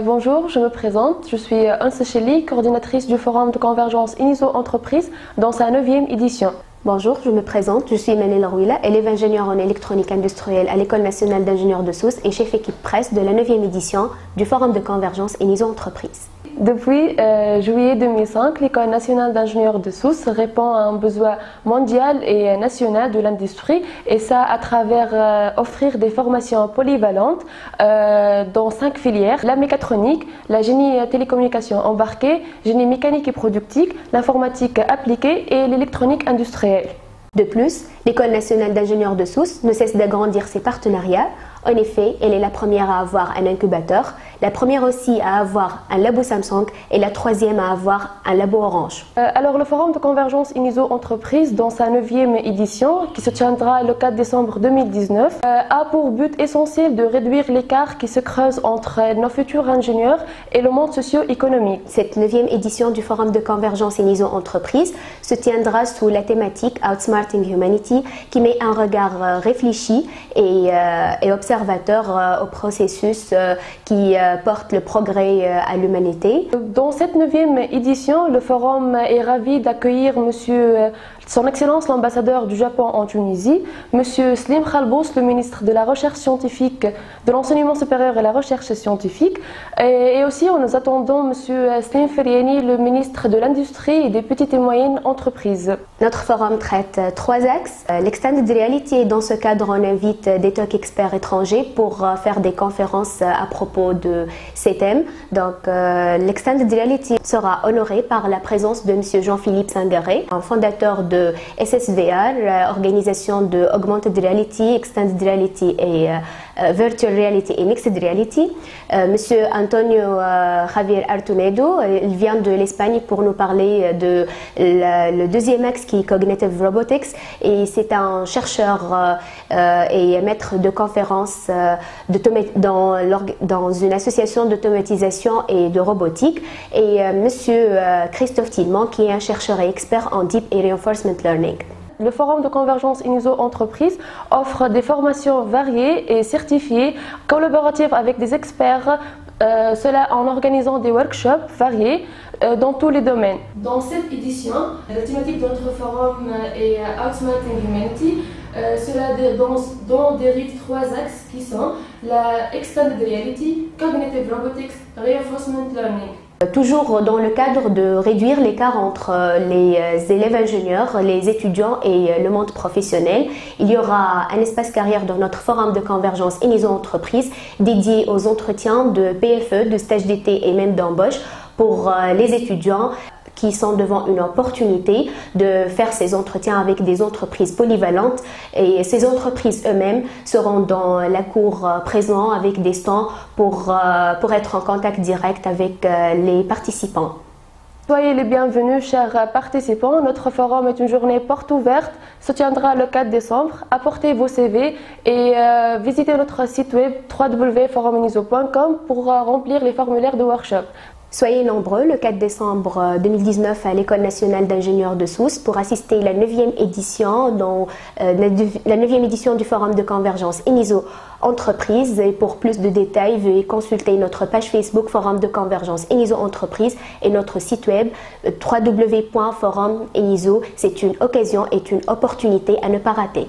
Bonjour, je me présente. Je suis Anse Cheli, coordinatrice du Forum de convergence INISO Entreprise dans sa 9e édition. Bonjour, je me présente. Je suis Manel Rouila, élève ingénieur en électronique industrielle à l'École nationale d'ingénieurs de Sousse et chef équipe presse de la 9e édition du Forum de convergence INISO Entreprise. Depuis juillet 2005, l'École nationale d'ingénieurs de Sousse répond à un besoin mondial et national de l'industrie, et ça à travers offrir des formations polyvalentes dans 5 filières: la mécatronique, la génie télécommunication embarquée, génie mécanique et productique, l'informatique appliquée et l'électronique industrielle. De plus, l'École nationale d'ingénieurs de Sousse ne cesse d'agrandir ses partenariats. En effet, elle est la première à avoir un incubateur, la première aussi à avoir un labo Samsung et la troisième à avoir un labo Orange. Alors le Forum de convergence INISO Entreprise dans sa 9e édition, qui se tiendra le 4 décembre 2019, a pour but essentiel de réduire l'écart qui se creuse entre nos futurs ingénieurs et le monde socio-économique. Cette 9e édition du Forum de convergence INISO Entreprise se tiendra sous la thématique Outsmarting Humanity, qui met un regard réfléchi et observateur au processus qui porte le progrès à l'humanité. Dans cette 9e édition, le Forum est ravi d'accueillir Son Excellence l'ambassadeur du Japon en Tunisie, M. Slim Khalbous, le ministre de la Recherche scientifique, de l'enseignement supérieur et la recherche scientifique, et aussi nous attendons M. Slim Feriani, le ministre de l'Industrie et des petites et moyennes entreprises. Notre forum traite 3 axes. L'extended reality, dans ce cadre on invite des talk experts étrangers pour faire des conférences à propos de ces thèmes. Donc l'extended reality sera honoré par la présence de M. Jean-Philippe Sangaré, un fondateur de SSVR, organisation de Augmented Reality, Extended Reality et Virtual Reality et Mixed Reality. Monsieur Antonio Javier Artunedo, il vient de l'Espagne pour nous parler de le deuxième axe qui est Cognitive Robotics, et c'est un chercheur et maître de conférences dans une association d'automatisation et de robotique, et Monsieur Christophe Tillemont qui est un chercheur et expert en Deep et Reinforcement Learning. Le Forum de convergence INISO Entreprise offre des formations variées et certifiées, collaboratives avec des experts, cela en organisant des workshops variés dans tous les domaines. Dans cette édition, la thématique de notre forum est Outsmarting Humanity. Cela dérive 3 axes qui sont la Extended Reality, Cognitive Robotics, Reinforcement Learning. Toujours dans le cadre de réduire l'écart entre les élèves ingénieurs, les étudiants et le monde professionnel, il y aura un espace carrière dans notre forum de convergence INISO Entreprise dédié aux entretiens de PFE, de stage d'été et même d'embauche pour les étudiants qui sont devant une opportunité de faire ces entretiens avec des entreprises polyvalentes, et ces entreprises eux-mêmes seront dans la cour présents avec des stands pour être en contact direct avec les participants. Soyez les bienvenus, chers participants. Notre forum est une journée porte ouverte, se tiendra le 4 décembre. Apportez vos CV et visitez notre site web www.foruminiso.com pour remplir les formulaires de workshop. Soyez nombreux le 4 décembre 2019 à l'École nationale d'ingénieurs de Sousse pour assister à la 9e édition, du Forum de convergence INISO Entreprise. Et pour plus de détails, veuillez consulter notre page Facebook Forum de convergence INISO Entreprise et notre site web www.foruminiso. C'est une occasion et une opportunité à ne pas rater.